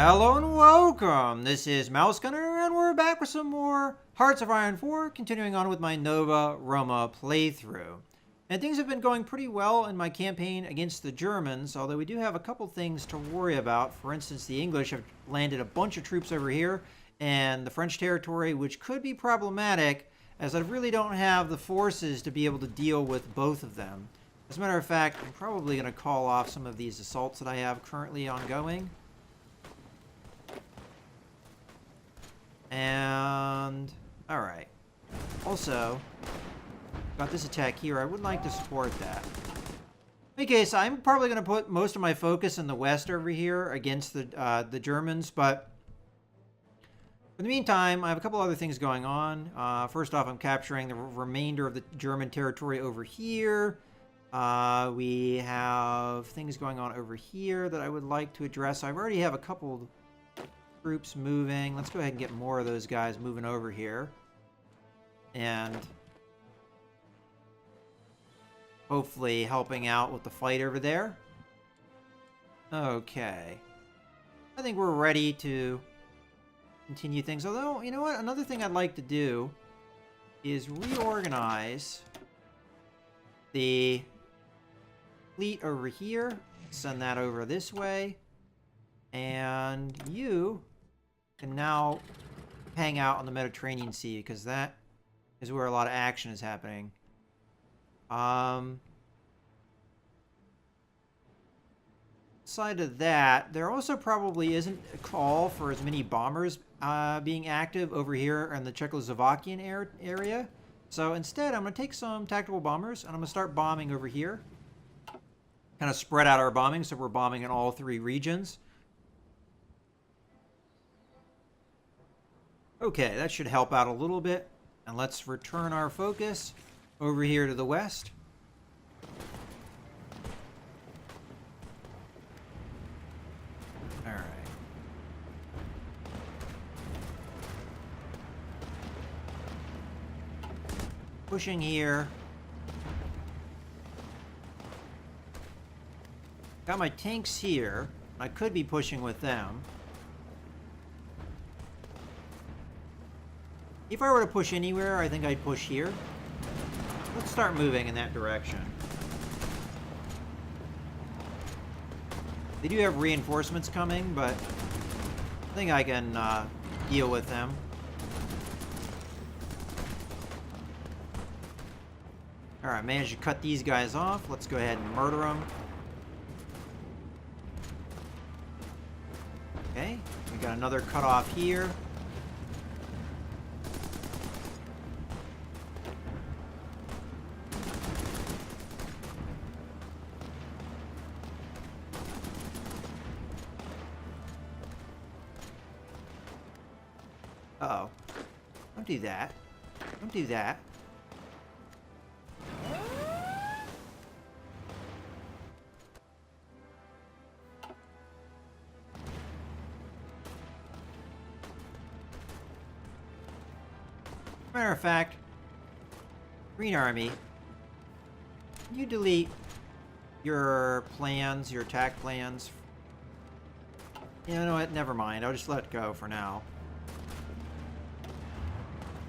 Hello and welcome! This is Mouse Gunner, and we're back with some more Hearts of Iron 4, continuing on with my Nova Roma playthrough. And things have been going pretty well in my campaign against the Germans, although we do have a couple things to worry about. For instance, the English have landed a bunch of troops over here, and the French territory, which could be problematic, as I really don't have the forces to be able to deal with both of them. As a matter of fact, I'm probably going to call off some of these assaults that I have currently ongoing. And, alright. Also, got this attack here. I would like to support that. In any case, I'm probably going to put most of my focus in the west over here against the Germans, but in the meantime, I have a couple other things going on. First off, I'm capturing the remainder of the German territory over here. We have things going on over here that I would like to address. I already have a couple troops moving. Let's go ahead and get more of those guys moving over here. And hopefully helping out with the fight over there. Okay. I think we're ready to continue things. Although, you know what? Another thing I'd like to do is reorganize the fleet over here. Send that over this way. And you can now hang out on the Mediterranean Sea, because that is where a lot of action is happening. Aside of that, there also probably isn't a call for as many bombers being active over here in the Czechoslovakian area. So instead, I'm going to take some tactical bombers, and I'm going to start bombing over here. Kind of spread out our bombing, so we're bombing in all three regions. Okay, that should help out a little bit. And let's return our focus over here to the west. Alright. Pushing here. Got my tanks here. I could be pushing with them. If I were to push anywhere, I think I'd push here. Let's start moving in that direction. They do have reinforcements coming, but I think I can deal with them. Alright, managed to cut these guys off. Let's go ahead and murder them. Okay, we got another cut off here. Uh-oh. Don't do that. Don't do that. Matter of fact, Green Army, can you delete your plans, your attack plans? You know what? Never mind. I'll just let it go for now.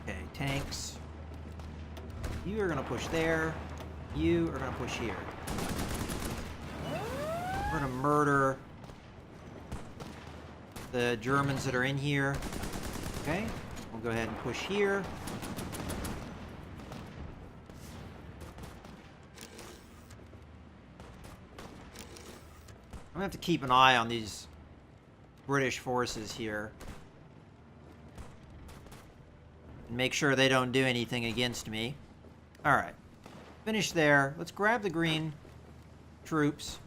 Okay, tanks. You are going to push there. You are going to push here. We're going to murder the Germans that are in here. Okay, we'll go ahead and push here. I'm going to have to keep an eye on these British forces here. And make sure they don't do anything against me. Alright. Finish there. Let's grab the green troops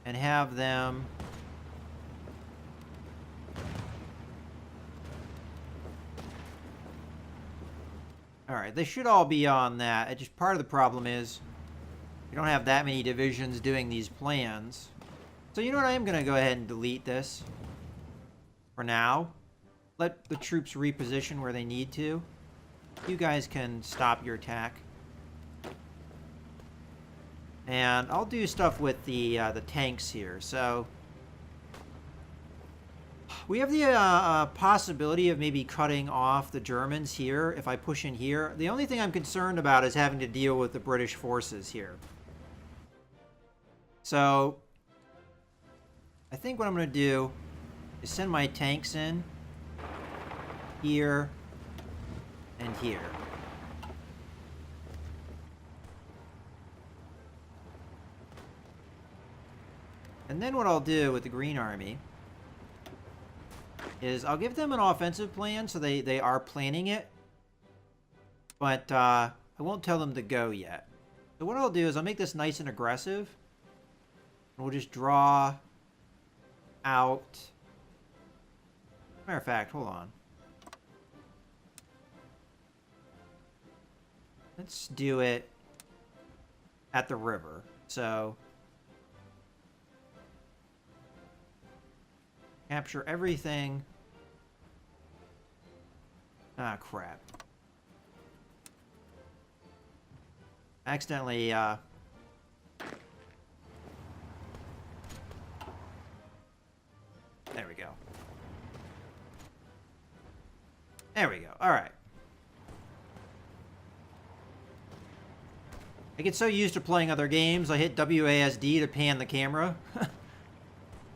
and have them alright, they should all be on that. It just part of the problem is we don't have that many divisions doing these plans. So you know what, I am going to go ahead and delete this for now. Let the troops reposition where they need to. You guys can stop your attack. And I'll do stuff with the tanks here. So We have the possibility of maybe cutting off the Germans here if I push in here. The only thing I'm concerned about is having to deal with the British forces here. So, I think what I'm going to do is send my tanks in here and here. And then what I'll do with the Green Army is I'll give them an offensive plan, so they are planning it. But I won't tell them to go yet. So what I'll do is I'll make this nice and aggressive. And we'll just draw out... Matter of fact, hold on. Let's do it at the river. So... capture everything. Ah, crap. Accidentally, there we go. There we go. All right. I get so used to playing other games, I hit WASD to pan the camera.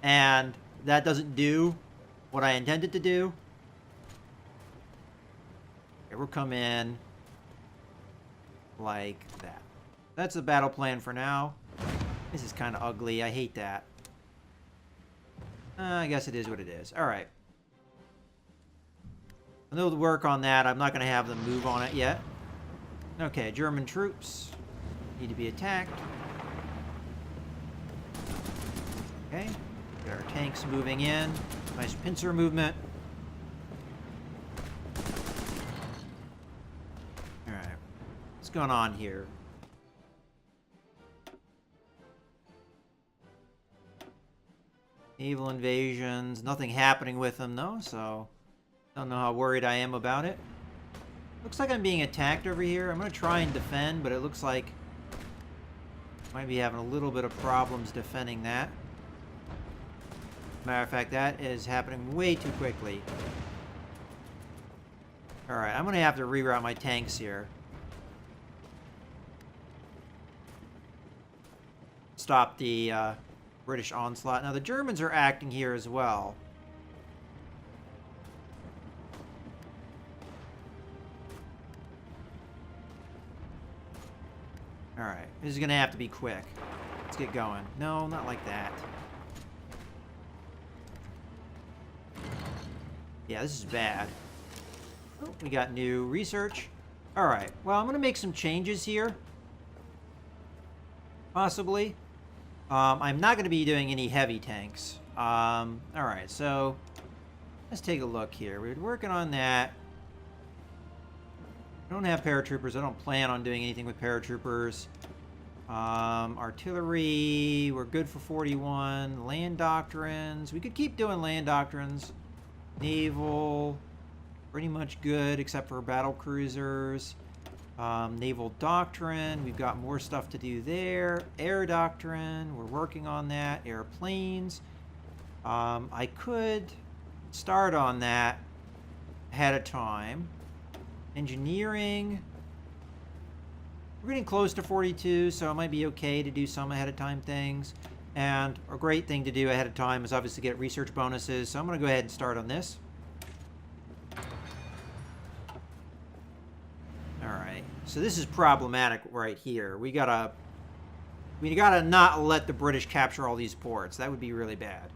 And that doesn't do what I intended to do. Okay, we'll come in like that. That's the battle plan for now. This is kind of ugly. I hate that. I guess it is what it is. All right. I know the work on that. I'm not going to have them move on it yet. Okay, German troops need to be attacked. Okay. Got our tanks moving in. Nice pincer movement. Alright. What's going on here? Naval invasions. Nothing happening with them, though, so... don't know how worried I am about it. Looks like I'm being attacked over here. I'm going to try and defend, but it looks like... might be having a little bit of problems defending that. Matter of fact, that is happening way too quickly. Alright, I'm going to have to reroute my tanks here. Stop the British onslaught. Now, the Germans are acting here as well. Alright, this is going to have to be quick. Let's get going. No, not like that. Yeah, this is bad. Oh, we got new research. Alright, well, I'm going to make some changes here. Possibly. I'm not going to be doing any heavy tanks. Alright, so let's take a look here. We're working on that. I don't have paratroopers. I don't plan on doing anything with paratroopers. Artillery, we're good for 41. Land doctrines. We could keep doing land doctrines. Naval, pretty much good except for battle cruisers. Naval doctrine, we've got more stuff to do there. Air doctrine, we're working on that. Airplanes. I could start on that ahead of time. Engineering. We're getting close to 42, so it might be okay to do some ahead of time things. And a great thing to do ahead of time is obviously get research bonuses. So I'm going to go ahead and start on this. Alright. So this is problematic right here. We gotta not let the British capture all these ports. That would be really bad.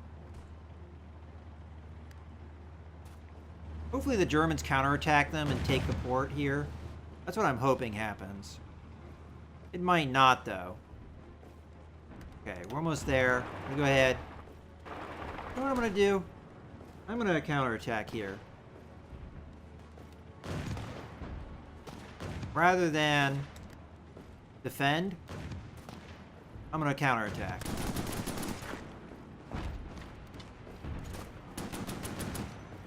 Hopefully the Germans counterattack them and take the port here. That's what I'm hoping happens. It might not, though. Okay, we're almost there. I'm gonna go ahead. You know what I'm gonna do? I'm gonna counterattack here. Rather than defend, I'm gonna counterattack.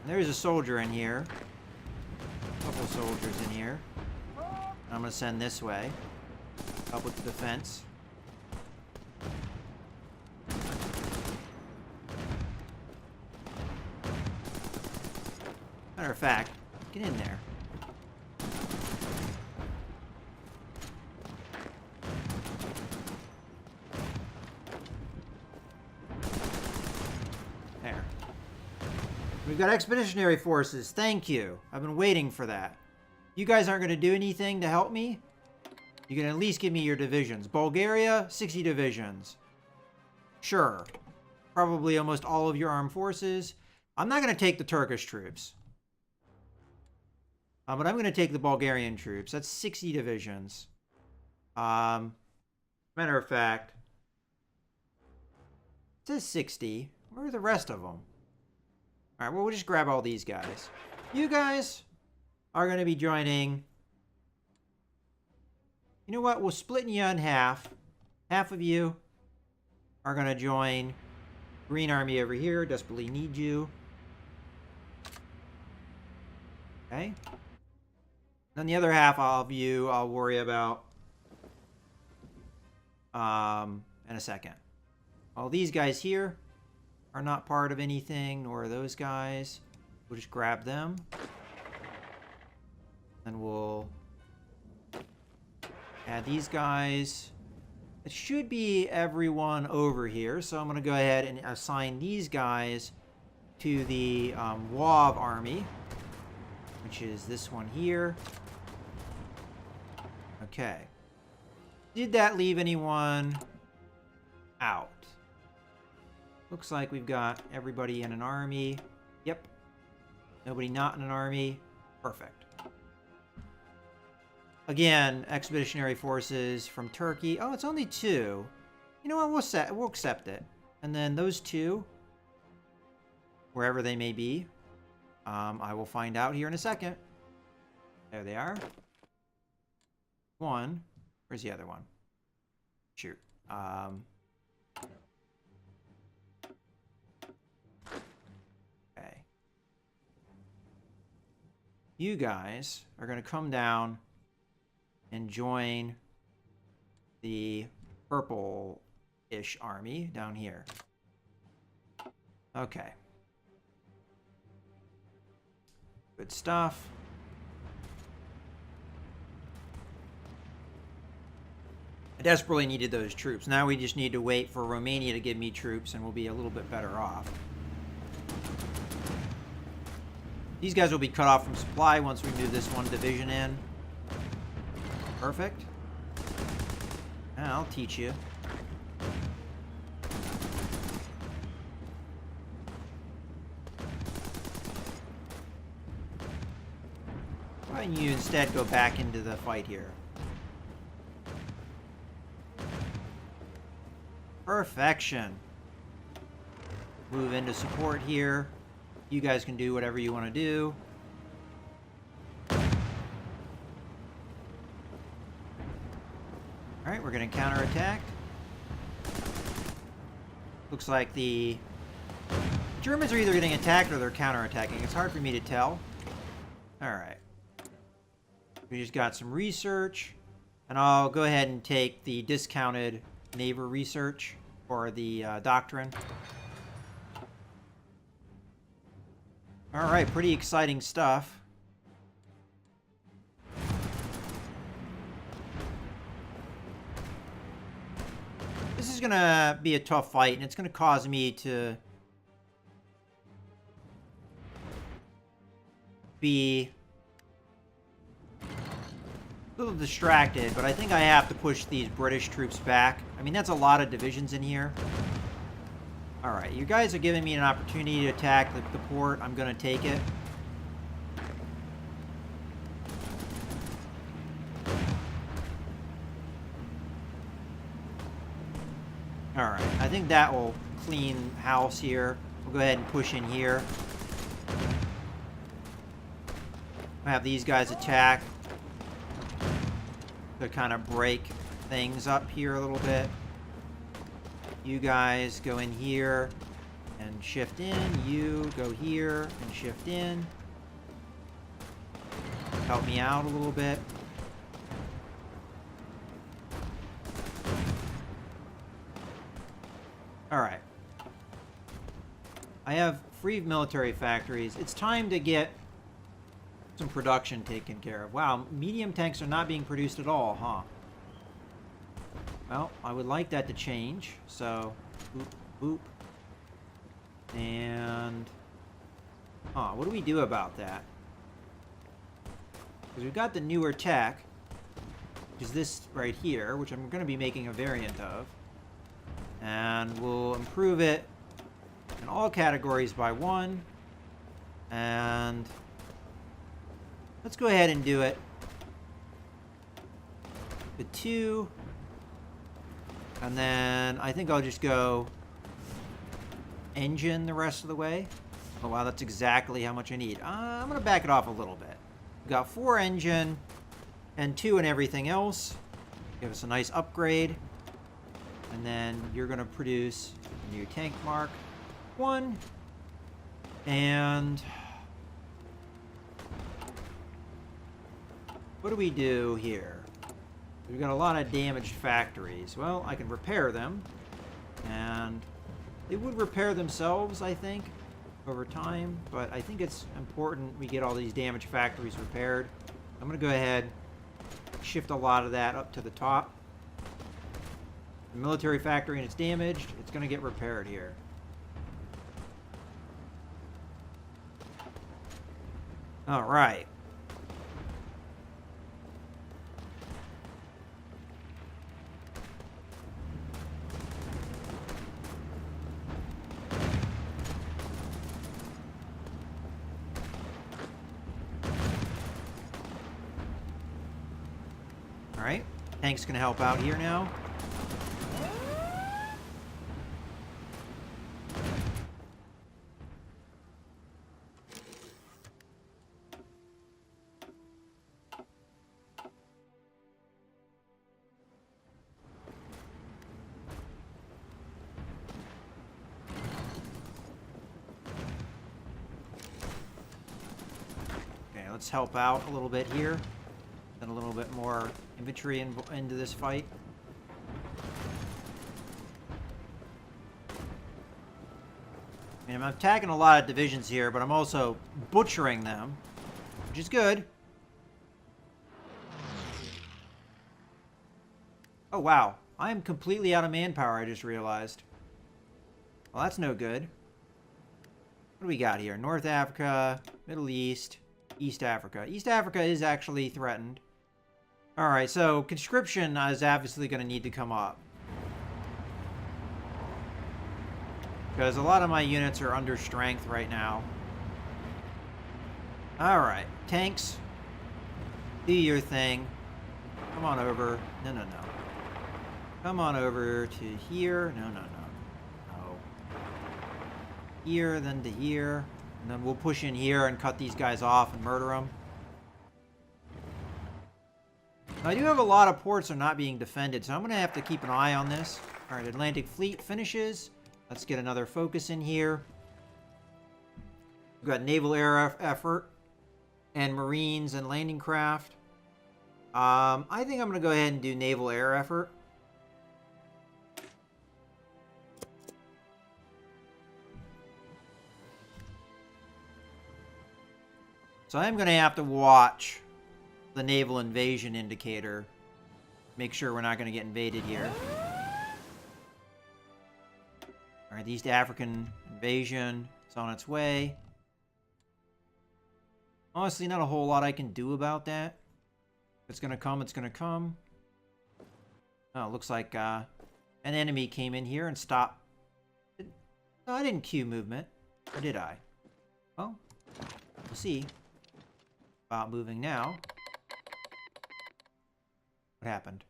There's a soldier in here. A couple soldiers in here. I'm gonna send this way. Help with the defense. Matter of fact, get in there. There. We've got expeditionary forces. Thank you. I've been waiting for that. You guys aren't going to do anything to help me? You can at least give me your divisions. Bulgaria, 60 divisions. Sure. Probably almost all of your armed forces. I'm not going to take the Turkish troops. But I'm going to take the Bulgarian troops. That's 60 divisions. Matter of fact, it says 60. Where are the rest of them? All right, well, we'll just grab all these guys. You guys are going to be joining... You know what? We'll split you in half. Half of you are going to join Green Army over here. Desperately need you. Okay. Then the other half of you I'll worry about in a second. All these guys here are not part of anything, nor are those guys. We'll just grab them. And we'll add these guys. It should be everyone over here, so I'm going to go ahead and assign these guys to the WAV army, which is this one here. Okay. Did that leave anyone out? Looks like we've got everybody in an army. Yep. Nobody not in an army. Perfect. Again, expeditionary forces from Turkey. Oh, it's only 2. You know what? We'll accept it. And then those 2, wherever they may be, I will find out here in a second. There they are. 1. Where's the other one? Shoot. Okay. You guys are going to come down and join the purple-ish army down here. Okay. Good stuff. I desperately needed those troops. Now we just need to wait for Romania to give me troops and we'll be a little bit better off. These guys will be cut off from supply once we move this one division in. Perfect. I'll teach you. Why don't you instead go back into the fight here? Perfection. Move into support here. You guys can do whatever you want to do. Alright, we're going to counterattack. Looks like the Germans are either getting attacked or they're counterattacking. It's hard for me to tell. Alright. We just got some research. And I'll go ahead and take the discounted naval research or the doctrine. Alright, pretty exciting stuff. This is going to be a tough fight, and it's going to cause me to be a little distracted, but I think I have to push these British troops back. I mean, that's a lot of divisions in here. Alright, you guys are giving me an opportunity to attack the port. I'm going to take it. Alright, I think that will clean house here. We'll go ahead and push in here. I'll have these guys attack to kind of break things up here a little bit. You guys go in here and shift in. You go here and shift in. Help me out a little bit. Alright. I have free military factories. It's time to get some production taken care of. Wow, medium tanks are not being produced at all, huh? Well, I would like that to change. So, boop, boop. And, what do we do about that? Because we've got the newer tech, which is this right here, which I'm going to be making a variant of. And we'll improve it in all categories by 1. And let's go ahead and do it. The 2. And then I think I'll just go engine the rest of the way. Oh, wow, that's exactly how much I need. I'm going to back it off a little bit. We've got 4 engine and 2 in everything else. Give us a nice upgrade. And then you're going to produce a new tank mark 1. And what do we do here? We've got a lot of damaged factories. Well, I can repair them. And they would repair themselves, I think, over time. But I think it's important we get all these damaged factories repaired. I'm going to go ahead and shift a lot of that up to the top. The military factory and it's damaged. It's going to get repaired here. All right. All right. Tank's going to help out here now. Let's help out a little bit here. Then a little bit more infantry into this fight. I mean, I'm attacking a lot of divisions here, but I'm also butchering them, which is good. Oh, wow. I am completely out of manpower, I just realized. Well, that's no good. What do we got here? North Africa, Middle East, East Africa. East Africa is actually threatened. Alright, so conscription is obviously going to need to come up. Because a lot of my units are under strength right now. Alright, tanks. Do your thing. Come on over. No, no, no. Come on over to here. No, no, no. No. Here, then to here. And then we'll push in here and cut these guys off and murder them. Now, I do have a lot of ports that are not being defended, so I'm going to have to keep an eye on this. All right, Atlantic Fleet finishes. Let's get another focus in here. We've got naval air effort and marines and landing craft. I think I'm going to go ahead and do naval air effort. So I'm going to have to watch the naval invasion indicator. Make sure we're not going to get invaded here. Alright, the East African invasion is on its way. Honestly, not a whole lot I can do about that. If it's going to come, it's going to come. Oh, it looks like an enemy came in here and stopped. No, I didn't cue movement. Or did I? Well, we'll see. About moving now. What happened?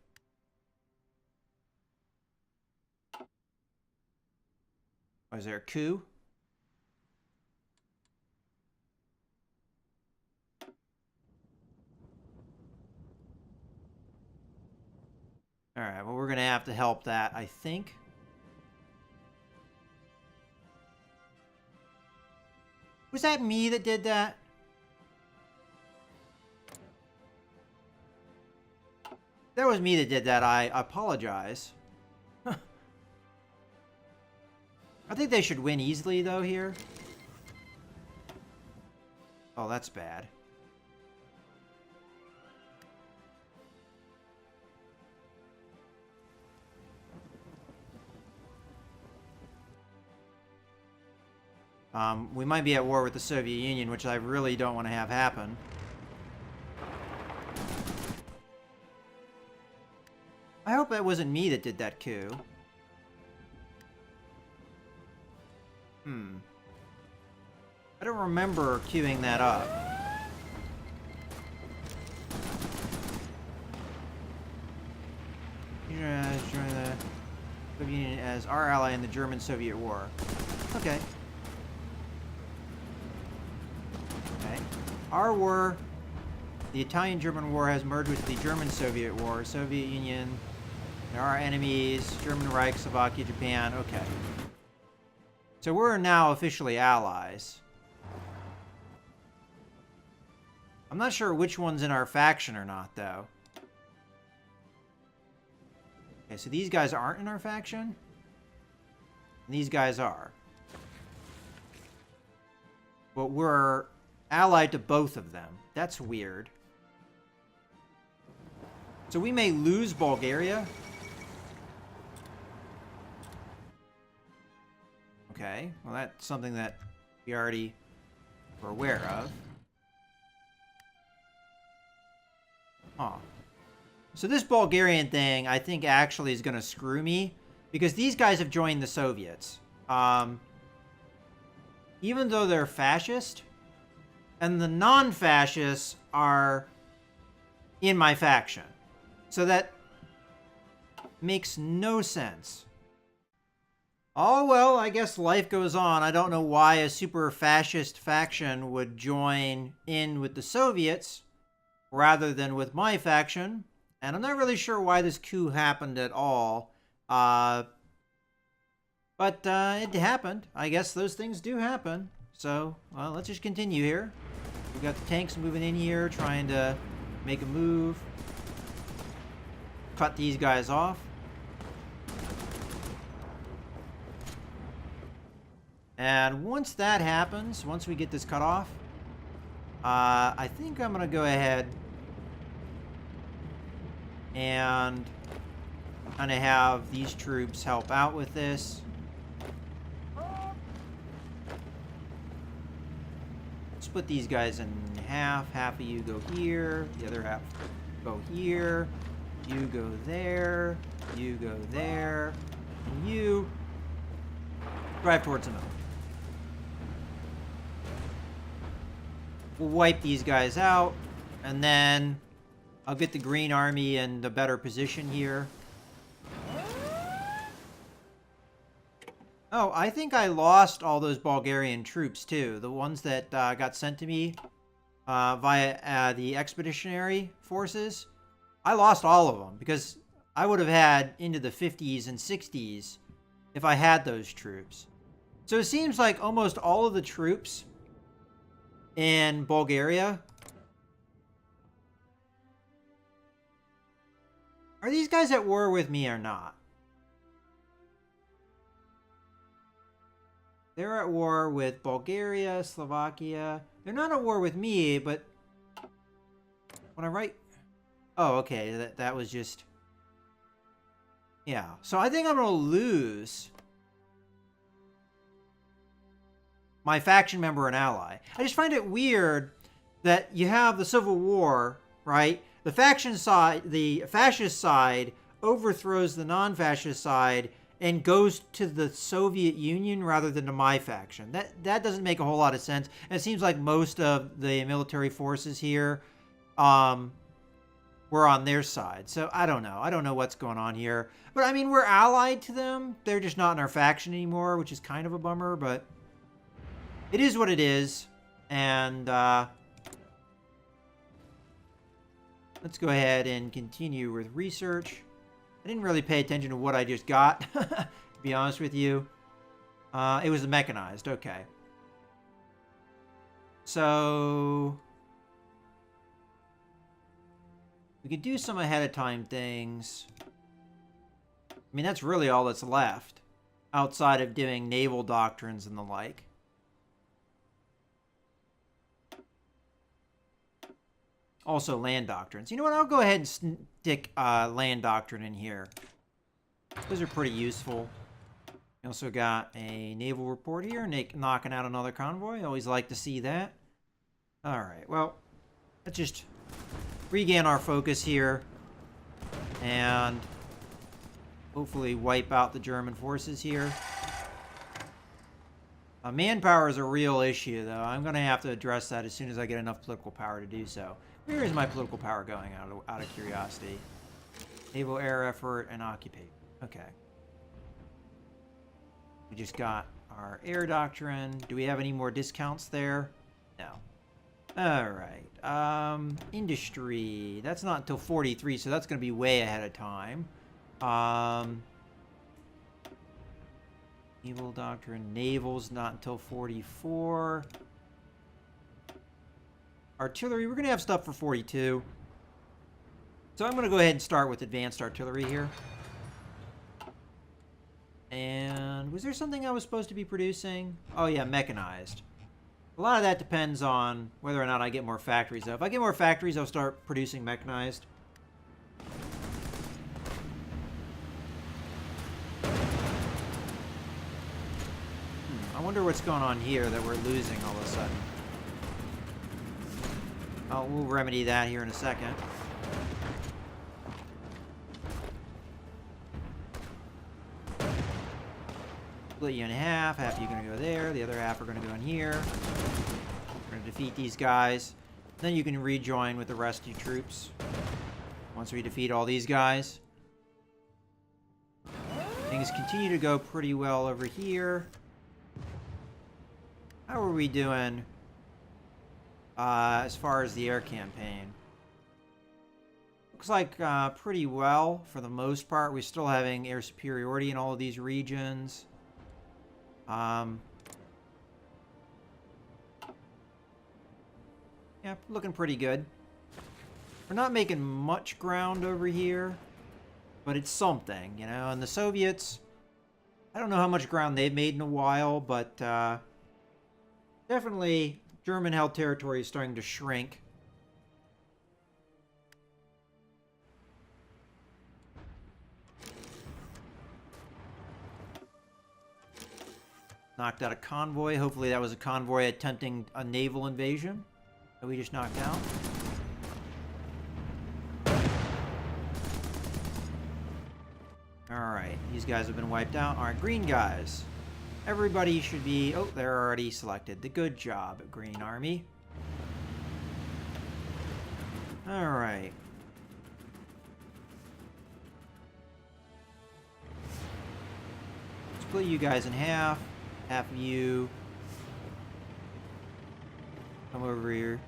Was there a coup? Alright, well, we're going to have to help that, I think. Was that me that did that? That was me that did that. I apologize. I think they should win easily, though, here. Oh, that's bad. We might be at war with the Soviet Union, which I really don't want to have happen. I hope that wasn't me that did that coup. I don't remember queuing that up. Join the Soviet Union as our ally in the German-Soviet War. Okay. Okay. Our war, the Italian-German War, has merged with the German-Soviet War. Soviet Union, there are enemies, German Reich, Slovakia, Japan. Okay. So we're now officially allies. I'm not sure which one's in our faction or not, though. Okay, so these guys aren't in our faction. And these guys are. But we're allied to both of them. That's weird. So we may lose Bulgaria. Okay, well that's something that we already were aware of. Huh. So this Bulgarian thing, I think, actually is going to screw me. Because these guys have joined the Soviets. Even though they're fascist. And the non-fascists are in my faction. So that makes no sense. Oh, well, I guess life goes on. I don't know why a super fascist faction would join in with the Soviets rather than with my faction. And I'm not really sure why this coup happened at all. But it happened. I guess those things do happen. So, well, let's just continue here. We got the tanks moving in here, trying to make a move. Cut these guys off. And once that happens, once we get this cut off, I think I'm going to go ahead and kind of have these troops help out with this. Split these guys in half. Half of you go here. The other half go here. You go there. You go there. And you drive towards the middle. We'll wipe these guys out, and then I'll get the Green Army in the better position here. Oh, I think I lost all those Bulgarian troops, too. The ones that got sent to me via the expeditionary forces. I lost all of them, because I would have had into the 50s and 60s if I had those troops. So it seems like almost all of the troops in Bulgaria. Are these guys at war with me or not? They're at war with Bulgaria, Slovakia. They're not at war with me, but when I write... Oh, okay, that was just... Yeah, so I think I'm going to lose my faction member and ally. I just find it weird that you have the Civil War, right? The faction side, the fascist side, overthrows the non-fascist side and goes to the Soviet Union rather than to my faction. That doesn't make a whole lot of sense. And it seems like most of the military forces here were on their side. So I don't know. I don't know what's going on here. But I mean, we're allied to them. They're just not in our faction anymore, which is kind of a bummer, but it is what it is. And let's go ahead and continue with research. I didn't really pay attention to what I just got, to be honest with you. It was the mechanized, okay. So we could do some ahead of time things. I mean, that's really all that's left, outside of doing naval doctrines and the like. Also, land doctrines. You know what? I'll go ahead and stick land doctrine in here. Those are pretty useful. We also got a naval report here, knocking out another convoy. Always like to see that. Alright, well, let's just regain our focus here and hopefully wipe out the German forces here. Manpower is a real issue, though. I'm going to have to address that as soon as I get enough political power to do so. Where is my political power going, out of curiosity? Naval air effort and occupation. Okay. We just got our air doctrine. Do we have any more discounts there? No. Alright. Industry. That's not until 43, so that's going to be way ahead of time. Naval doctrine. Naval's not until 44. Artillery. We're going to have stuff for 42. So I'm going to go ahead and start with advanced artillery here. And was there something I was supposed to be producing? Oh yeah, mechanized. A lot of that depends on whether or not I get more factories, though. If I get more factories, I'll start producing mechanized. I wonder what's going on here that we're losing all of a sudden. Oh, we'll remedy that here in a second. Split you in half. Half of you are going to go there. The other half are going to go in here. We're going to defeat these guys. Then you can rejoin with the rest of your troops. Once we defeat all these guys. Things continue to go pretty well over here. How are we doing as far as the air campaign? Looks like pretty well for the most part. We're still having air superiority in all of these regions. Yeah, looking pretty good. We're not making much ground over here, but it's something, you know. And the Soviets, I don't know how much ground they've made in a while, but definitely German-held territory is starting to shrink. Knocked out a convoy. Hopefully that was a convoy attempting a naval invasion that we just knocked out. Alright, these guys have been wiped out. Alright, green guys. Everybody should be... Oh, they're already selected. The good job, Green Army. Alright. Split you guys in half. Half of you come over here.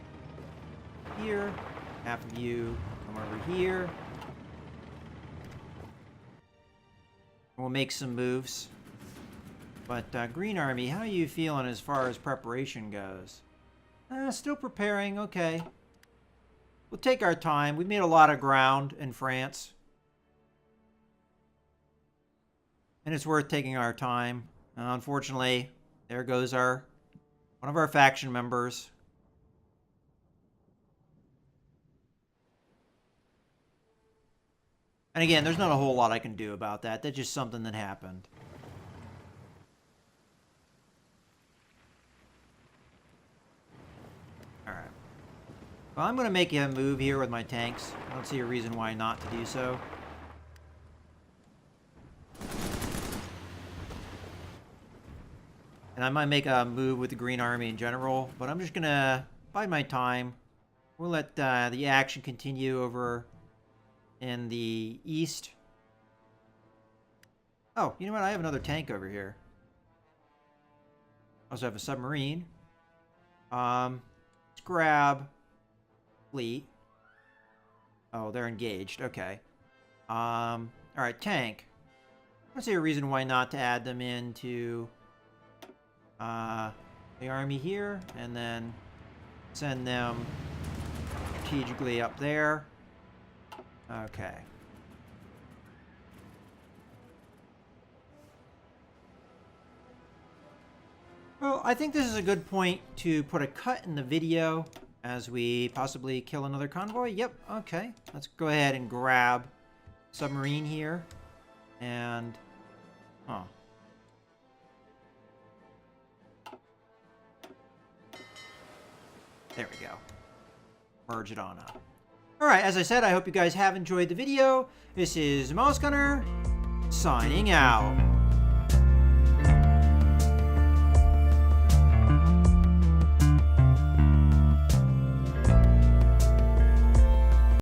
Half of you come over here. We'll make some moves. But Green Army, how are you feeling as far as preparation goes? Still preparing, okay. We'll take our time. We've made a lot of ground in France. And it's worth taking our time. Unfortunately, there goes one of our faction members. And again, there's not a whole lot I can do about that. That's just something that happened. Alright. Well, I'm going to make a move here with my tanks. I don't see a reason why not to do so. And I might make a move with the Green Army in general, but I'm just going to bide my time. We'll let the action continue over in the east. Oh, you know what? I have another tank over here. I also have a submarine. Let's grab fleet. Oh, they're engaged. Okay. Alright, tank. I don't see a reason why not to add them into the army here, and then send them strategically up there. Okay. Well, I think this is a good point to put a cut in the video as we possibly kill another convoy. Yep, okay. Let's go ahead and grab submarine here. And, There we go. Merge it on up. Alright, as I said, I hope you guys have enjoyed the video. This is Mouse Gunner, signing out.